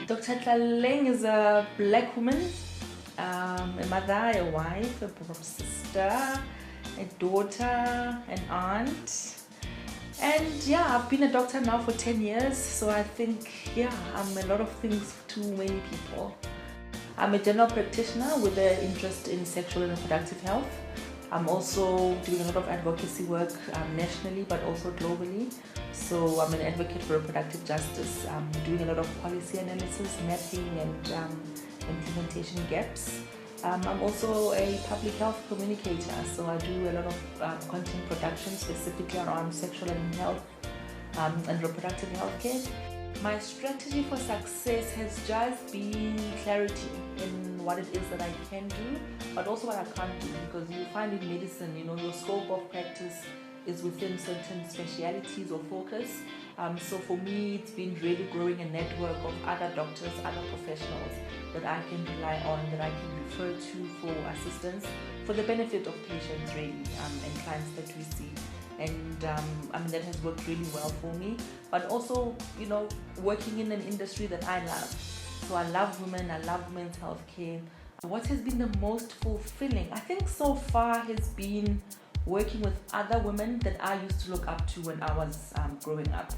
Dr. Tlaleng is a black woman, a mother, a wife, a sister, a daughter, an aunt. And yeah, I've been a doctor now for 10 years, so I think, I'm a lot of things to many people. I'm a general practitioner with an interest in sexual and reproductive health. I'm also doing a lot of advocacy work nationally, but also globally. So I'm an advocate for reproductive justice. I'm doing a lot of policy analysis, mapping, and implementation gaps. I'm also a public health communicator, so I do a lot of content production specifically around sexual and health and reproductive health care. My strategy for success has just been clarity in what it is that I can do, but also what I can't do, because you find in medicine, your scope of practice is within certain specialities or focus. So for me, it's been really growing a network of other doctors, other professionals that I can rely on, that I can refer to for assistance, for the benefit of patients really, and clients that we see. And that has worked really well for me. But also, working in an industry that I love. So I love women, I love women's health care. What has been the most fulfilling, I think so far, has been working with other women that I used to look up to when I was growing up.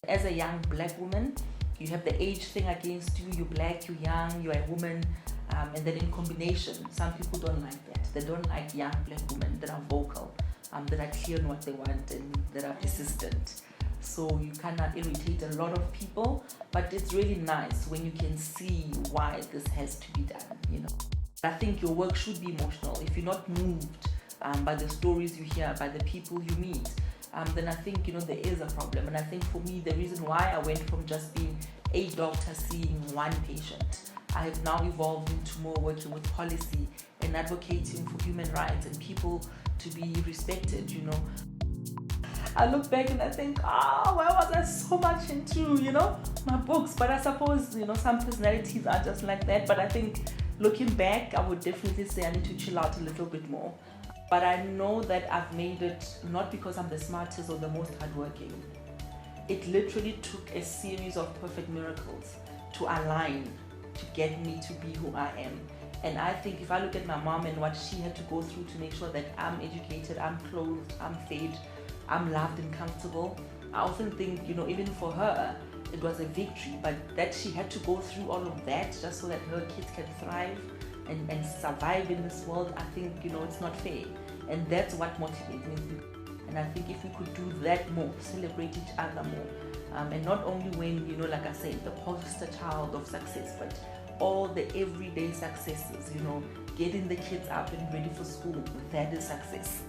As a young black woman, you have the age thing against you. You're black, you're young, you're a woman. And then in combination, some people don't like that. They don't like young black women that are vocal, that are clear on what they want, and that are persistent. So you cannot irritate a lot of people, but it's really nice when you can see why this has to be done, I think your work should be emotional. If you're not moved by the stories you hear, by the people you meet, then I think, there is a problem. And I think for me, the reason why I went from just being a doctor seeing one patient, I have now evolved into more working with policy and advocating for human rights and people to be respected, I look back and I think, why was I so much into, my books? But I suppose, some personalities are just like that. But I think looking back, I would definitely say I need to chill out a little bit more. But I know that I've made it not because I'm the smartest or the most hardworking. It literally took a series of perfect miracles to align, to get me to be who I am. And I think if I look at my mom and what she had to go through to make sure that I'm educated, I'm clothed, I'm fed, I'm loved and comfortable, I often think, even for her, it was a victory, but that she had to go through all of that just so that her kids can thrive and survive in this world, I think, it's not fair. And that's what motivates me. And I think if we could do that more, celebrate each other more, and not only when, like I said, the poster child of success, but all the everyday successes, getting the kids up and ready for school, that is success.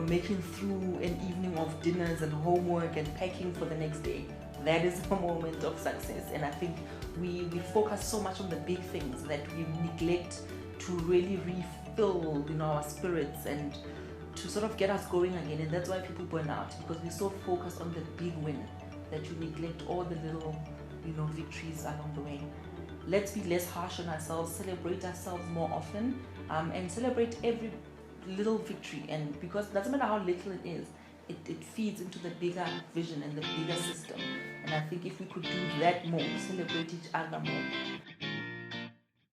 Making through an evening of dinners and homework and packing for the next day, that is a moment of success. And I think we focus so much on the big things that we neglect to really refill, our spirits and to sort of get us going again. And that's why people burn out, because we're so focused on the big win that you neglect all the little, victories along the way. Let's be less harsh on ourselves, celebrate ourselves more often, and celebrate every little victory. And because it doesn't matter how little it is, it feeds into the bigger vision and the bigger system. And I think if we could do that more, celebrate each other more,